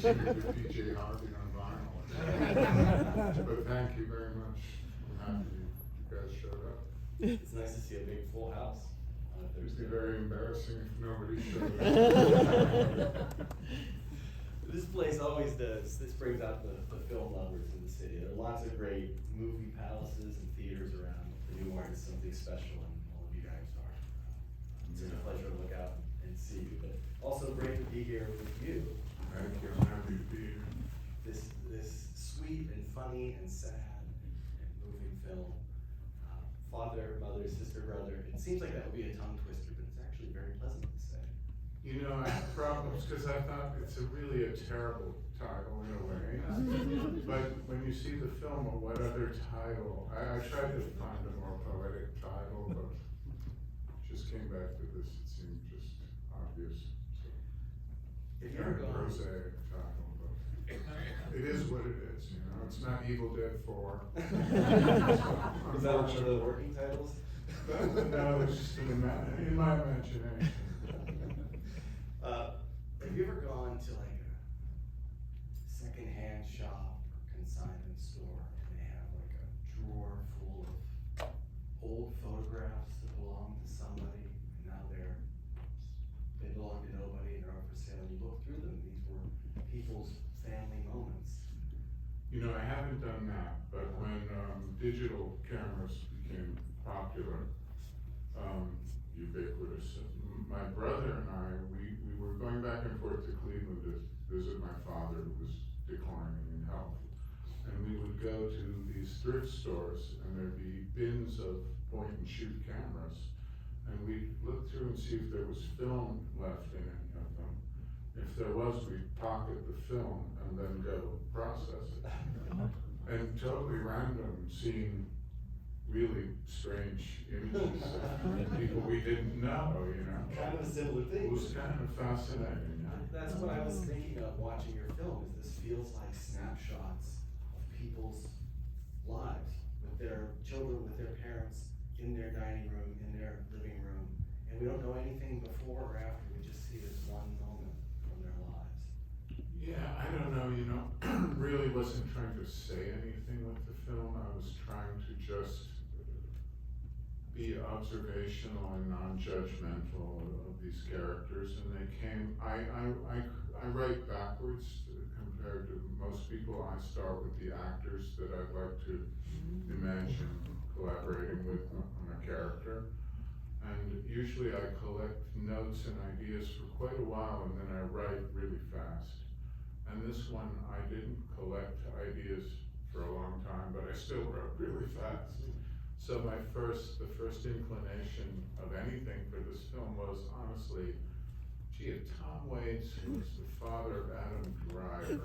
see the PJ Harvey on vinyl. But thank you very much. I'm happy you guys showed up. It's nice to see a big full house on a It'd Thursday. be very embarrassing if nobody showed up. This place always does. This brings out the film lovers in the city. There are lots of great movie palaces and theaters around. The Nuart is something special, and all of you guys are. It's a pleasure to look out and see you, but also great to be here with you. Thank you. I'm happy to be here. This sweet and funny and sad and moving film. Father, mother, sister, brother. It seems like that would be a tongue twister, but it's actually very pleasant to say. You know, I had problems because I thought it's really a terrible title in a way. But when you see the film, what other title? I tried to find a more poetic title, but just came back to this. It seemed just obvious. So, If you ever kind of gone, prosaic title, but it is what it is. You know, it's not Evil Dead 4. is that one of the working titles? No, it's just in my imagination. Have you ever gone to like a secondhand shop or consignment store and they have like a drawer full of old photographs that belong to somebody and now they belong to nobody and they're up for sale and you look through them and these were people's family moments? You know, I haven't done that, but when digital cameras became popular, ubiquitous, my brother and I, we were going back and forth to Cleveland to visit my father who was declining in health. And we would go to these thrift stores and there'd be bins of point and shoot cameras. And we'd look through and see if there was film left in any of them. If there was, we'd pocket the film and then go process it. And totally random, seeing really strange images of people we didn't know, you know. Kind of a similar It thing. was kind of fascinating, yeah. That's what I was thinking of watching your film, is this feels like snapshots of people's lives, with their children, with their parents, in their dining room, in their living room, and we don't know anything before or after, we just see this one moment from their lives. Yeah, I don't know, you know, really wasn't trying to say anything with the film. I was trying to just be observational and non-judgmental of these characters, and they came, I write backwards compared to most people. I start with the actors that I'd like to imagine collaborating with on a character. And usually I collect notes and ideas for quite a while and then I write really fast. And this one, I didn't collect ideas for a long time, but I still wrote really fast. So the first inclination of anything for this film was honestly, gee, if Tom Waits was the father of Adam Driver,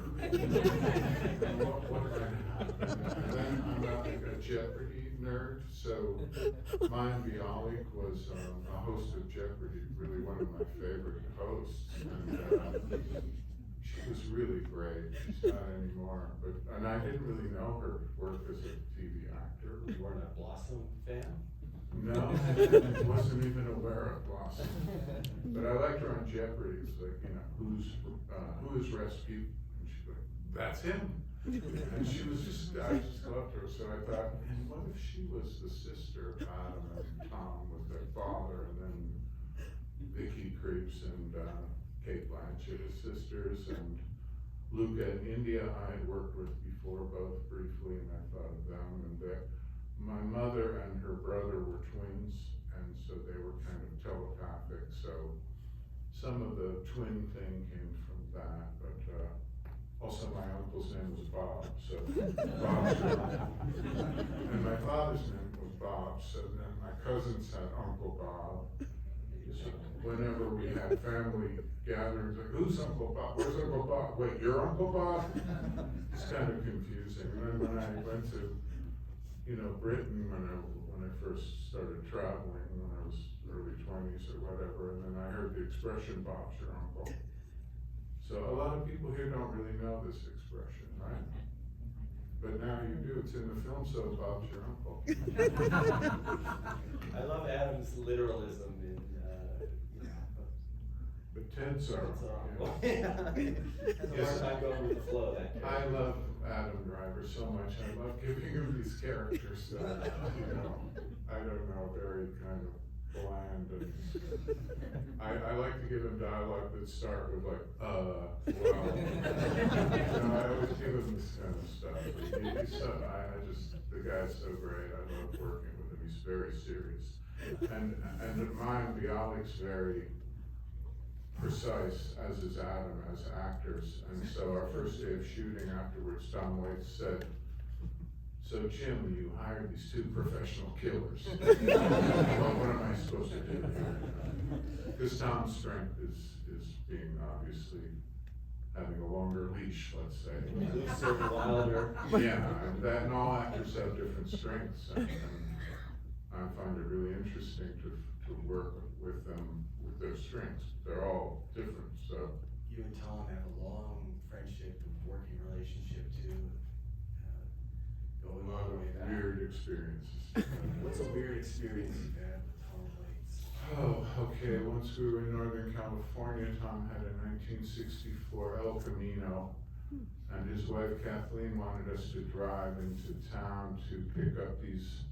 what might happen? And then I'm a Jeopardy nerd, so Maya Bialik was a host of Jeopardy, really one of my favorite hosts. And she was really great. She's not anymore, and I didn't really know her work as a TV actor. You weren't a Blossom fan? No, I wasn't even aware of Blossom. But I liked her on Jeopardy. It's like, you know, who is Rasputin? And she's like, that's him. And she was I just loved her. So I thought, man, what if she was the sister of Adam and Tom with their father, and then Vicky Creeps and Kate Blanchett as sisters, and Luca in India I had worked with before, both briefly, and I thought of them. And my mother and her brother were twins, and so they were kind of telepathic. So some of the twin thing came from that, but also my uncle's name was Bob, so Bob. And my father's name was Bob, so then my cousins had Uncle Bob. So whenever we had family gatherings, like, who's Uncle Bob? Where's Uncle Bob? Wait, you're Uncle Bob? It's kind of confusing. And then when I went to, Britain when I first started traveling, when I was early 20s or whatever, and then I heard the expression, Bob's your uncle. So a lot of people here don't really know this expression, right? But now you do, it's in the film, so Bob's your uncle. I love Adam's literalism in But Ted's our. Yeah. Has a hard time going with the flow, that I character. love Adam Driver so much. I love giving him these characters that, you know, I don't know, very kind of bland. And I like to give him dialogue that start with like, well. You know, I always give him this kind of stuff. He's so, I just, the guy's so great. I love working with him. He's very serious. And mine, Bialik's very precise, as is Adam, as actors. And so our first day of shooting afterwards, Tom Waits said, "So Jim, you hired these two professional killers. What am I supposed to do here?" Because Tom's strength is being obviously having a longer leash, let's say. Looser and wilder. Yeah, and all actors have different strengths, and I find it really interesting to work with them with their strengths. They're all different, so. You and Tom have a long friendship and working relationship too, going all the way back. Weird experiences. What's a weird experience you've had with Tom Waits? Oh, okay, once we were in Northern California, Tom had a 1964 El Camino, and his wife Kathleen wanted us to drive into town to pick up these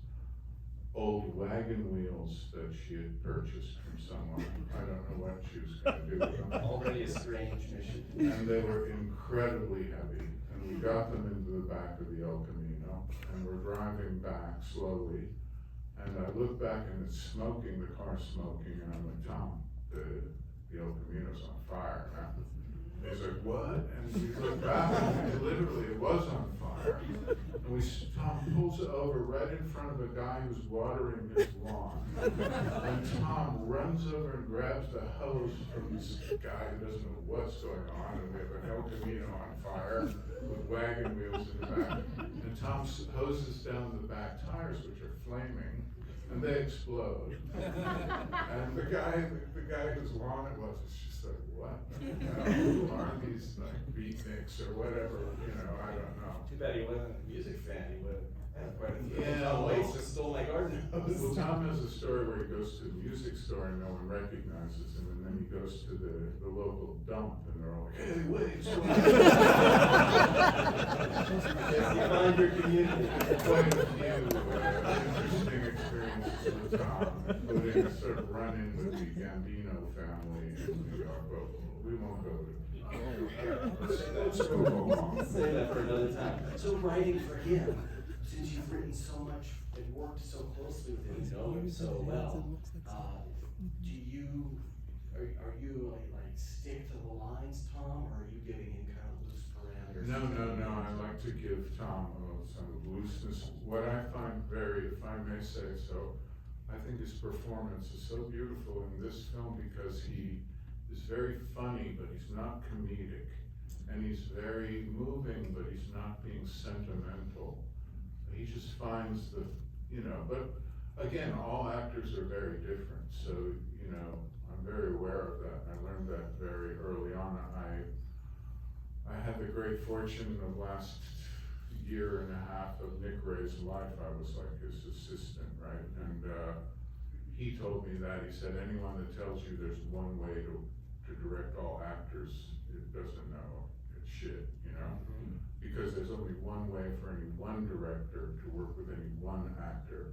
old wagon wheels that she had purchased from someone. I don't know what she was gonna do with them. Already a strange mission. And they were incredibly heavy, and we got them into the back of the El Camino, and we're driving back slowly, and I look back and it's smoking, the car's smoking, and I'm like, "Tom, the El Camino's on fire." And he's like, "What?" And we look back, and literally it was on fire. And Tom pulls it over right in front of a guy who's watering his lawn. And Tom runs over and grabs the hose from this guy who doesn't know what's going on, and we have an El Camino on fire with wagon wheels in the back. And Tom hoses down the back tires, which are flaming, and they explode. And the guy whose lawn it was just like, "What? Who are these like beatniks or whatever? You know, I don't know." Too bad he wasn't a music fan, he would have quite a few. Yeah, Tom Waits well- just stole my garden hose. Well, Tom has a story where he goes to the music store and no one recognizes him, and then he goes to the local dump and they're all like, "Hey, wait, so." Yes, you find your community. Quite a few interesting experiences with Tom, including a sort of run-in with the Gambino family in New York, but we won't go to. Let's move along. Save that for another time. So writing for him, since you've written so much and worked so closely with him, you know him so well, are you like stick to the lines, Tom, or are you giving him kind of loose parameters? No, I like to give Tom some looseness. What I find if I may say so, I think his performance is so beautiful in this film because he is very funny, but he's not comedic. And he's very moving, but he's not being sentimental. He just finds but again, all actors are very different. So, I'm very aware of that. I learned that very early on. I had the great fortune of last year and a half of Nick Ray's life. I was like his assistant, right? And he told me that. He said, anyone that tells you there's one way to direct all actors, it doesn't know. It's shit, Mm-hmm. Because there's only one way for any one director to work with any one actor.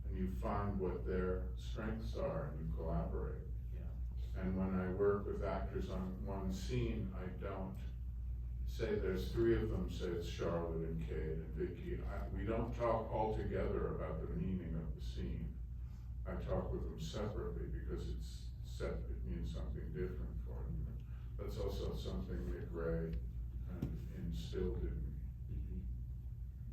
And you find what their strengths are and you collaborate. Yeah. And when I work with actors on one scene, I don't say there's three of them, say it's Charlotte and Kate and Vicky. We don't talk all together about the meaning of the scene. I talk with them separately because it means something different for them. That's also something Nick Ray instilled in me.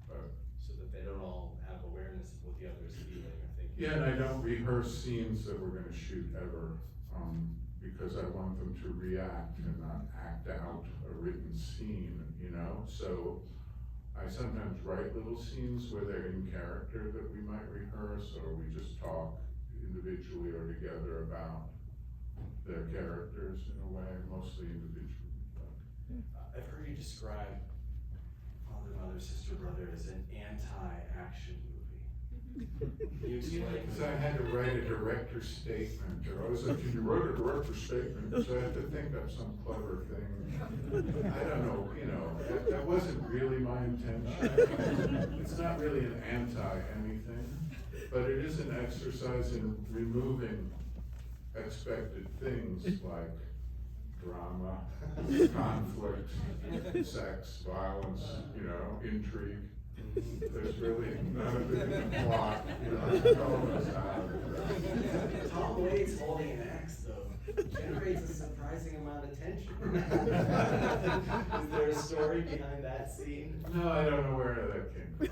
But So that they don't all have awareness of what the other is feeling, I think. yeah, and I don't rehearse scenes that we're gonna shoot ever, because I want them to react and not act out a written scene, So I sometimes write little scenes where they're in character that we might rehearse, or we just talk individually or together about their characters in a way, mostly individually. I've heard you describe Father, Mother, Sister, Brother as an anti-action movie. You explain. Because I had to write a director's statement, or I was like, can you write a director's statement? So I had to think up some clever thing. I don't know, that wasn't really my intention. It's not really an anti-anything, but it is an exercise in removing expected things like drama, conflict, sex, violence, intrigue. There's really none of it in the plot, all of us out. Tom Waits holding an axe, though, generates a surprising amount of tension. Is there a story behind that scene? No, I don't know where that came from.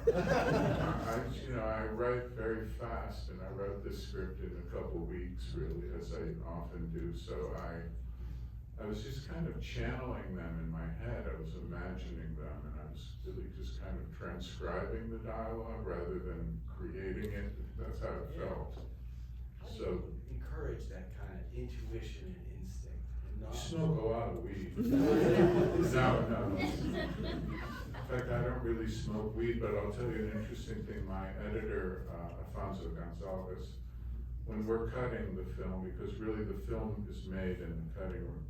I write very fast, and I wrote this script in a couple weeks, really, as I often do. So I was just kind of channeling them in my head. I was imagining them, and I was really just kind of transcribing the dialogue rather than creating it. That's how it felt. How do So you encourage that kind of intuition and instinct? And you not smoke a lot of weed. No. In fact, I don't really smoke weed, but I'll tell you an interesting thing. My editor, Alfonso Gonzalez, when we're cutting the film, because really the film is made in the cutting room,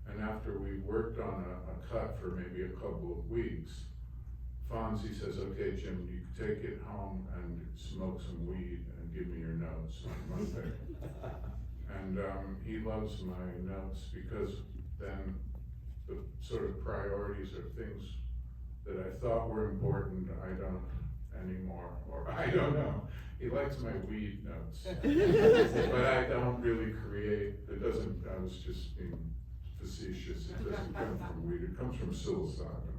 and after we worked on a cut for maybe a couple of weeks, Fonzie says, okay, Jim, you can take it home and smoke some weed and give me your notes on Monday. And he loves my notes because then the sort of priorities are things that I thought were important, I don't anymore, or I don't know. He likes my weed notes, but I don't really create, I was just being facetious, it doesn't come from weed, it comes from psilocybin.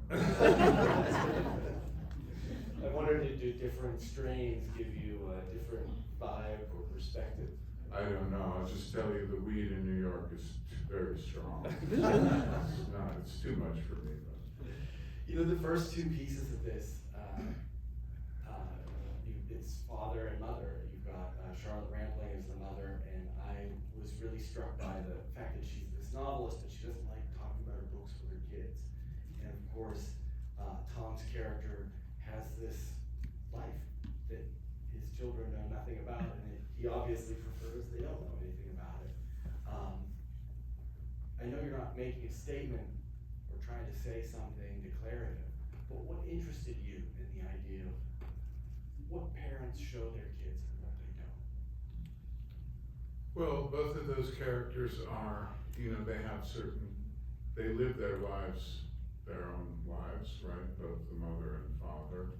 I wondered, do different strains give you a different vibe or perspective? I don't know, I'll just tell you the weed in New York is very strong. It's too much for me. The first two pieces of this, it's father and mother. You've got Charlotte Rampling as the mother, and I was really struck by the fact that she's this novelist, but she doesn't like talking about her books with her kids. And of course, Tom's character has this life that his children know nothing about, and he obviously prefers they don't know anything about it. I know you're not making a statement or trying to say something declarative, but what interested you in the idea of what parents show their kids and what they don't? Well, both of those characters are, they live their lives, their own lives, right? Both the mother and father.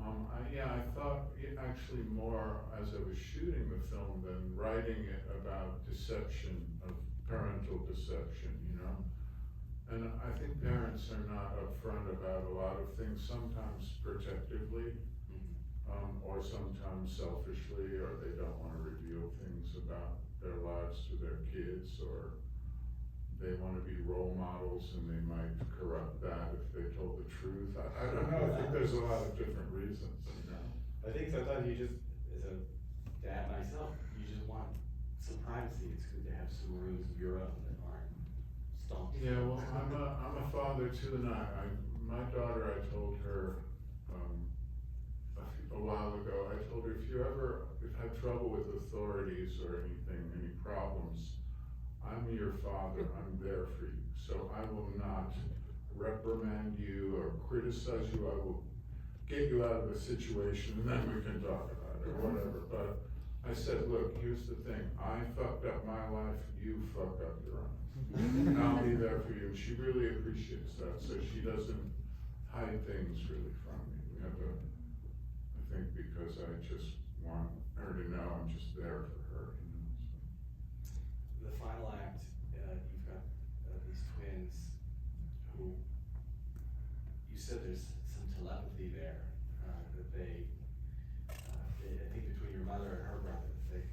I thought actually more as I was shooting the film than writing it about deception, of parental deception, And I think parents are not upfront about a lot of things, sometimes protectively, or sometimes selfishly, or they don't want to reveal things about their lives to their kids, or they want to be role models and they might corrupt that if they told the truth. I don't know, I think there's a lot of different reasons, I think sometimes you just, as a dad myself, you just want some privacy. It's good to have some rooms of your own that aren't stomped. Yeah, well, I'm a father too, and my daughter, I told her, a while ago, I told her, if you ever have trouble with authorities or anything, any problems, I'm your father, I'm there for you. So I will not reprimand you or criticize you, I will get you out of the situation and then we can talk about it or whatever. But I said, look, here's the thing, I fucked up my life, you fuck up your own. And I'll be there for you. And she really appreciates that, so she doesn't hide things really from me. We have I think because I just want her to know I'm just there for her, The final act, you've got these twins who, you said there's some telepathy there, that they, I think between your mother and her brother, they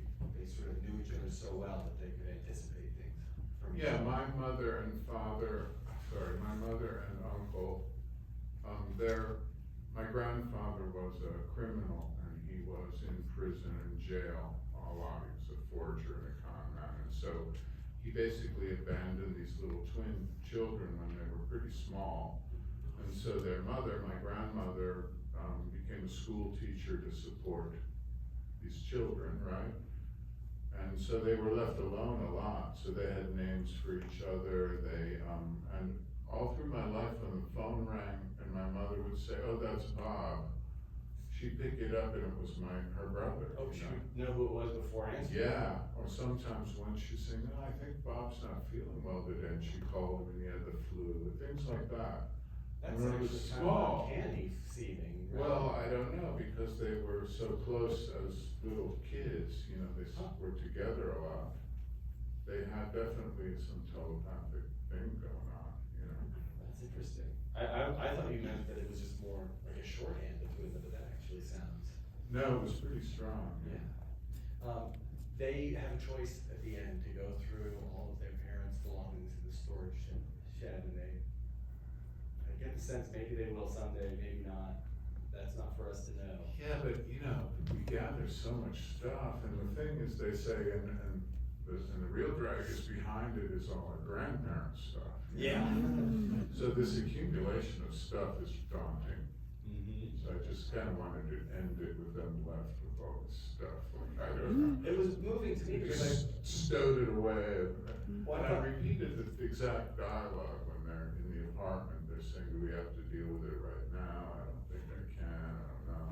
sort of knew each other so well that they could anticipate things from each other. my mother and uncle, my grandfather was a criminal and he was in prison and jail a lot. He was a forger and a con man, and so he basically abandoned these little twin children when they were pretty small. And so their mother, my grandmother, became a school teacher to support these children, right? And so they were left alone a lot, so they had names for each other, and all through my life when the phone rang and my mother would say, oh, that's Bob, she'd pick it up and it was her brother. Oh, you she know? would know who it was before answering? Yeah, or sometimes when she'd say, no, I think Bob's not feeling well today, and she called him and he had the flu, things like that. That's When it was actually kind small. of uncanny seeming. Right? Well, I don't know, because they were so close as little kids, you know, they were together a lot. They had definitely some telepathic thing going on, you know. That's interesting. I thought you meant that it was just more like a shorthand between them, but that actually sounds. No, it was pretty strong. Yeah. They have a choice at the end to go through all of their parents' belongings in the storage shed, and I get the sense maybe they will someday, maybe not. That's not for us to know. Yeah, but you know, we gather so much stuff, and the thing is, they say, and the real drag is behind it is all our grandparents' stuff. you Yeah. know? So this accumulation of stuff is daunting. Mm-hmm. So I just kind of wanted to end it with them left with all this stuff. Like, I don't know. It was moving to me because Just stowed it away. Well, And I I thought- repeated the exact dialogue when they're in the apartment. They're saying, do we have to deal with it right now? I don't think I can, I don't know.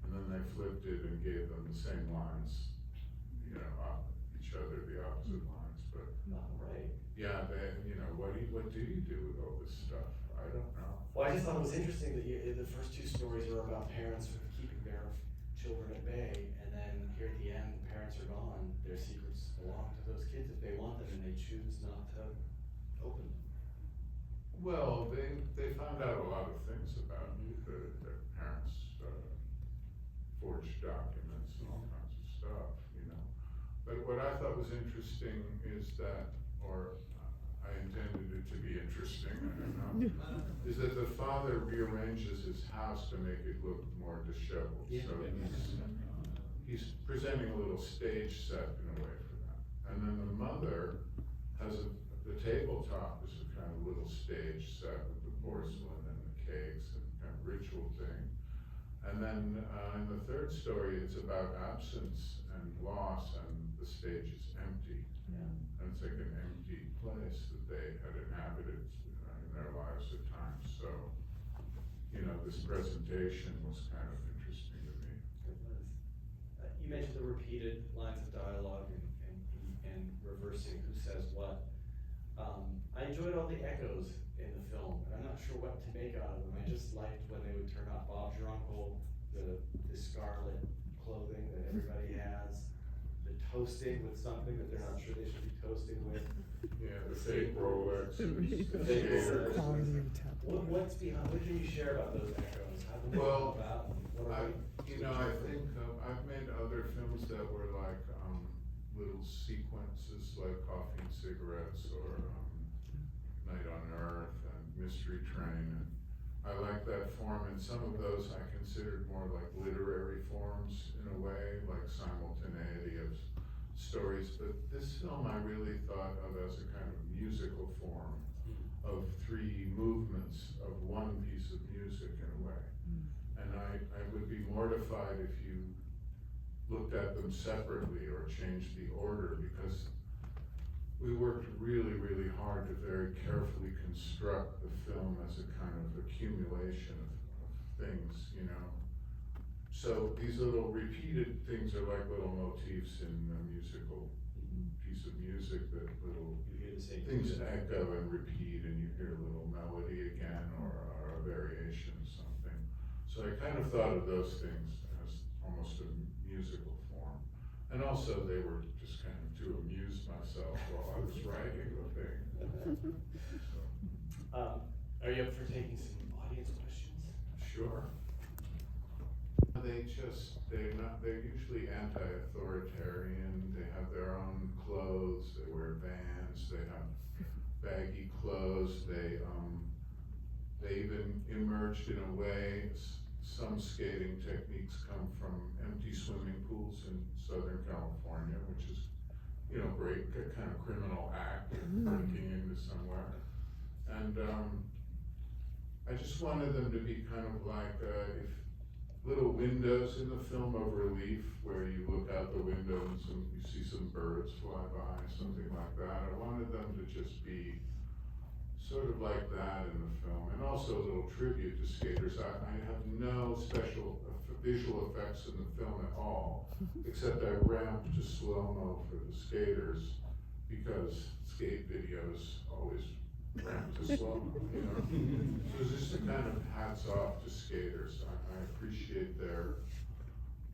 And then they flipped it and gave them the same lines, you know, each other the opposite lines, but right. yeah, you know, what do you do with all this stuff? I don't know. Well, I just thought it was interesting that the first two stories were about parents sort of keeping their children at bay, and then here at the end, the parents are gone. Their secrets belong to those kids if they want them, and they choose not to open them. Well, they found out a lot of things about their parents' forged documents and all kinds of stuff, you know. But what I thought was interesting is that, or I intended it to be interesting, I don't know, is that the father rearranges his house to make it look more disheveled. Yeah. So he's presenting a little stage set in a way for that. And then the mother has the tabletop is a kind of little stage set with the porcelain and the cakes and kind of ritual thing. And then in the third story, it's about absence and loss, and the stage is empty. Yeah. And it's like an empty place that they had inhabited in their lives at times. So, you know, this presentation was kind of interesting to me. It was. You mentioned the repeated lines of dialogue and reversing who says what. I enjoyed all the echoes in the film, and I'm not sure what to make out of them. I just liked when they would turn up Bob's your uncle, the scarlet clothing that everybody has, the toasting with something that they're not sure they should be toasting with. Yeah, the fake Rolex. The fake Rolex. What's behind? What can you share about those echoes? How did they Well, come about? I think I've made other films that were like little sequences, like Coffee and Cigarettes or Night on Earth and Mystery Train. And I like that form, and some of those I considered more like literary forms in a way, like simultaneity of stories. But this film I really thought of as a kind of musical form of three movements of one piece of music in a way. And I would be mortified if you looked at them separately or changed the order, because we worked really, really hard to very carefully construct the film as a kind of accumulation of things, you know. So these little repeated things are like little motifs in a musical piece of music, that little You hear the same things echo and repeat, and you hear a little melody again or a variation of something. So I kind of thought of those things as almost a musical form. And also they were just kind of to amuse myself while I was writing the thing. So, Are you up for taking some audience questions? sure. They're usually anti-authoritarian, they have their own clothes, they wear Vans, they have baggy clothes, they even emerged in a way, some skating techniques come from empty swimming pools in Southern California, which is, you know, great, a kind of criminal act of breaking into somewhere. And I just wanted them to be kind of like, little windows in the film of relief where you look out the window and you see some birds fly by, something like that. I wanted them to just be sort of like that in the film, and also a little tribute to skaters. I have no special visual effects in the film at all, except I ramped to slow-mo for the skaters, because skate videos always ramp to slow-mo, you know? So it's just a kind of hats off to skaters. I appreciate a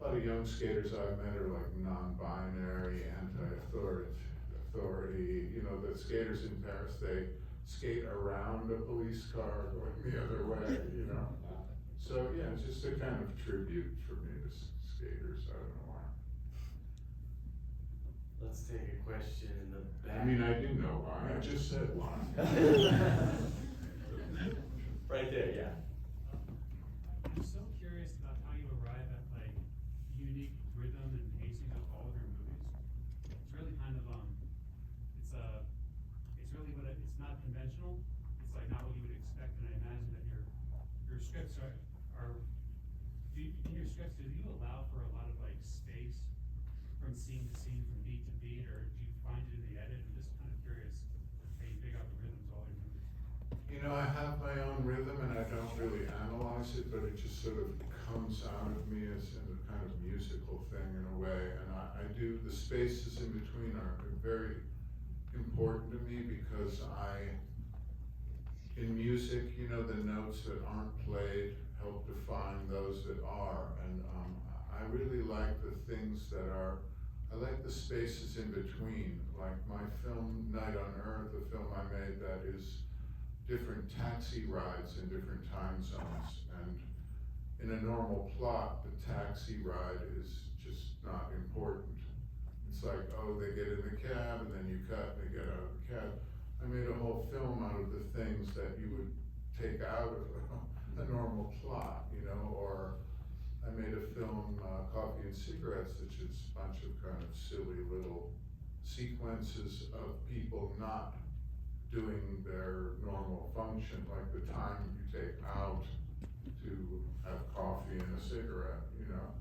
lot of young skaters I've met are like non-binary, anti-authority, you know, the skaters in Paris, they skate around a police car going the other way, you know? So, yeah, it's just a kind of tribute for me to skaters, I don't know why. Let's take a question in the back. I mean, I do know why, I just said why. Right there, yeah. I'm so curious about how you arrive at like unique rhythm and pacing of all of your movies. It's really kind of it's really it's not conventional. It's like not what you would expect, and I imagine that your scripts in your scripts, do you allow for a lot of like space from scene to scene, from beat to beat, or do you find it in the edit? I'm just kind of curious how you figure out the rhythms of all your movies. You know, I have my own rhythm and I don't really analyze it, but it just sort of comes out of me as in a kind of musical thing in a way. And I do, the spaces in between are very important to me because in music, you know, the notes that aren't played help define those that are. And I really like the things that are, I like the spaces in between. Like my film, Night on Earth, a film I made that is different taxi rides in different time zones. And in a normal plot, the taxi ride is just not important. It's like, oh, they get in the cab and then you cut, they get out of the cab. I made a whole film out of the things that you would take out of a normal plot, you know, or I made a film, Coffee and Cigarettes, which is a bunch of kind of silly little sequences of people not doing their normal function, like the time you take out to have coffee and a cigarette, you know?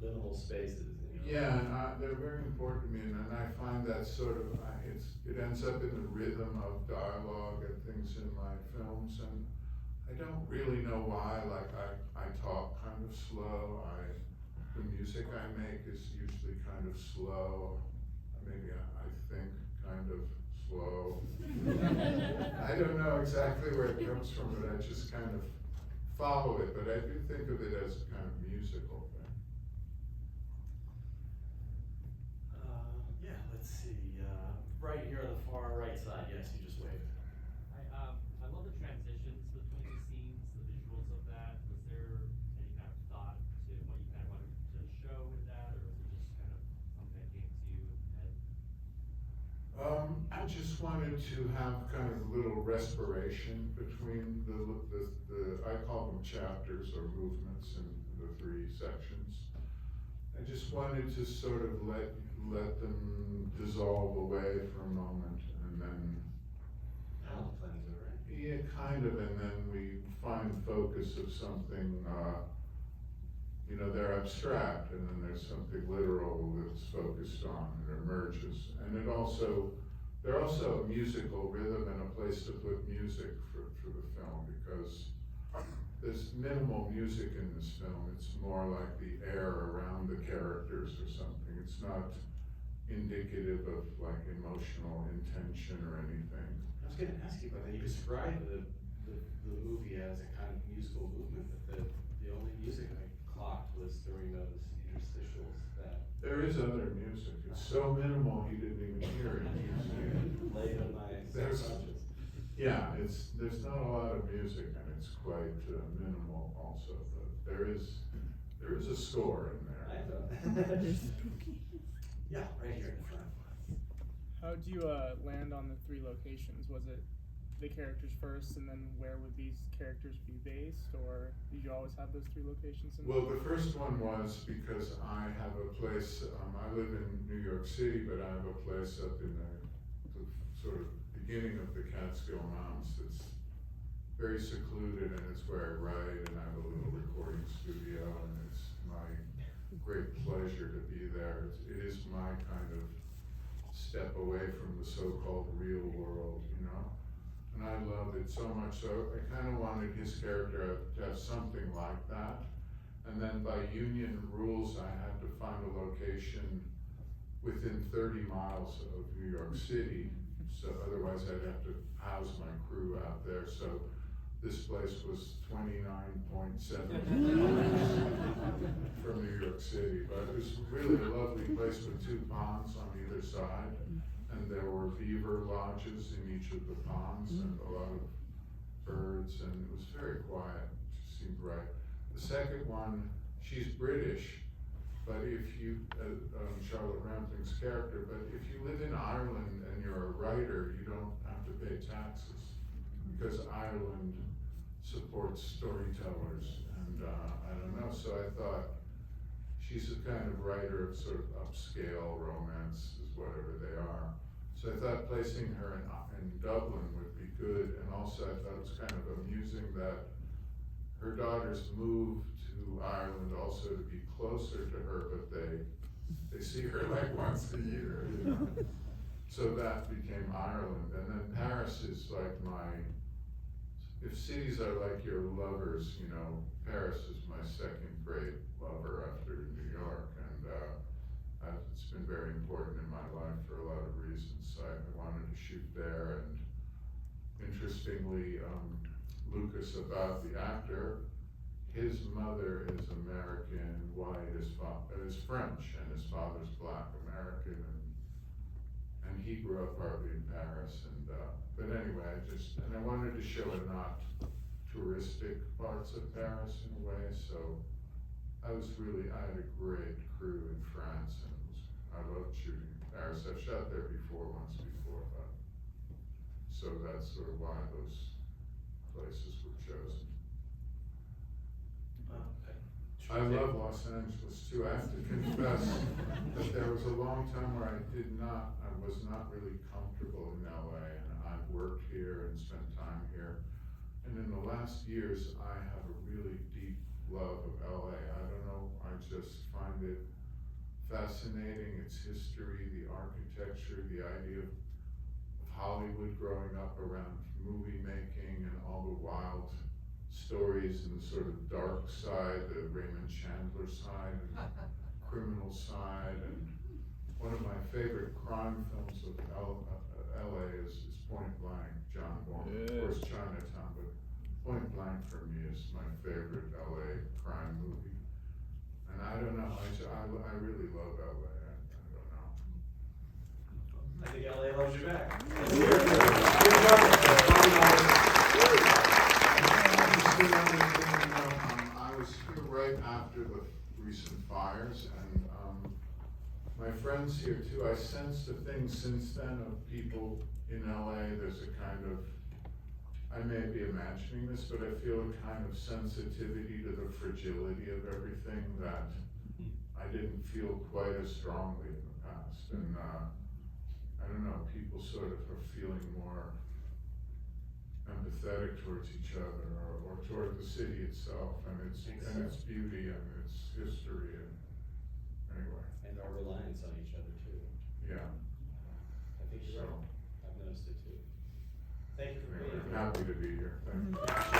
Liminal spaces. Yeah, and they're very important to me, and I find that sort of, it ends up in the rhythm of dialogue and things in my films, and I don't really know why, like I talk kind of slow, the music I make is usually kind of slow, maybe I think kind of slow. I don't know exactly where it comes from, but I just kind of follow it, but I do think of it as a kind of musical thing. Yeah, let's see, right here on the far right side, yes, you just waved. I love the transitions between the scenes, the visuals of that. Was there any kind of thought to what you kind of wanted to show with that, or was it just kind of something that came to you in the head? I just wanted to have kind of a little respiration between I call them chapters or movements in the three sections. I just wanted to sort of let them dissolve away for a moment, and then Palate cleanser, right? yeah, kind of, and then we find focus of something, you know, they're abstract, and then there's something literal that's focused on, it emerges. And they're also a musical rhythm and a place to put music for the film, because there's minimal music in this film. It's more like the air around the characters or something. It's not indicative of like emotional intention or anything. I was gonna ask you about that, you described the movie as a kind of musical movement, but the only music I clocked was during those interstitials that. There is other music. It's so minimal you didn't even hear it. Laid on my subconscious. Yeah, there's not a lot of music, and it's quite minimal also, but there is a score in there. I know. Yeah, right here in the front. How do you land on the three locations? Was it the characters first, and then where would these characters be based, or did you always have those three locations? Well, the first one was because I have a place, I live in New York City, but I have a place up in the sort of beginning of the Catskill Mountains that's very secluded, and it's where I write, and I have a little recording studio, and it's great pleasure to be there. It is my kind of step away from the so-called real world, you know? And I loved it so much, so I kind of wanted his character to have something like that. And then by union rules, I had to find a location within 30 miles of New York City. So otherwise I'd have to house my crew out there. So this place was 29.7 miles from New York City. But it was really a lovely place with 2 ponds on either side. And there were beaver lodges in each of the ponds and a lot of birds, and it was very quiet. It just seemed right. The second one, she's British, but if you, Charlotte Rampling's character, but if you live in Ireland and you're a writer, you don't have to pay taxes, because Ireland supports storytellers, and I don't know, so I thought, she's a kind of writer of sort of upscale romances, whatever they are. So I thought placing her in Dublin would be good, and also I thought it was kind of amusing that her daughters moved to Ireland also to be closer to her, but they see her like once a year, you know. So that became Ireland, and then Paris is like if cities are like your lovers, you know, Paris is my second great lover after New York, and it's been very important in my life for a lot of reasons. So I wanted to shoot there, and interestingly, Lucas Abad, the actor, his mother is American, white, is French, and his father's Black American, and he grew up partly in Paris, and but anyway, I wanted to show a not touristic parts of Paris in a way, so I had a great crew in France, and I loved shooting in Paris. I've shot there once before, but so that's sort of why those places were chosen. I love Los Angeles too. I have to confess that there was a long time where I was not really comfortable in LA, and I've worked here and spent time here. And in the last years, I have a really deep love of LA. I don't know, I just find it fascinating, its history, the architecture, the idea of Hollywood growing up around movie making and all the wild stories and the sort of dark side, the Raymond Chandler side and criminal side. And one of my favorite crime films of LA is Point Blank, John Bourne. Of course, Chinatown, but Point Blank for me is my favorite LA crime movie. And I don't know, I really love LA. I don't know. I think LA loves you back. I was here right after the recent fires, and my friends here too. I sensed a thing since then of people in LA. There's a kind of, I may be imagining this, but I feel a kind of sensitivity to the fragility of everything that I didn't feel quite as strongly in the past. And I don't know, people sort of are feeling more empathetic towards each other, or toward the city itself and its beauty and its history, and anyway. And our reliance on each other too. Yeah. I think you're right. I've noticed it too. Thank you for Anyway, being I'm here. happy to be here. Thank you.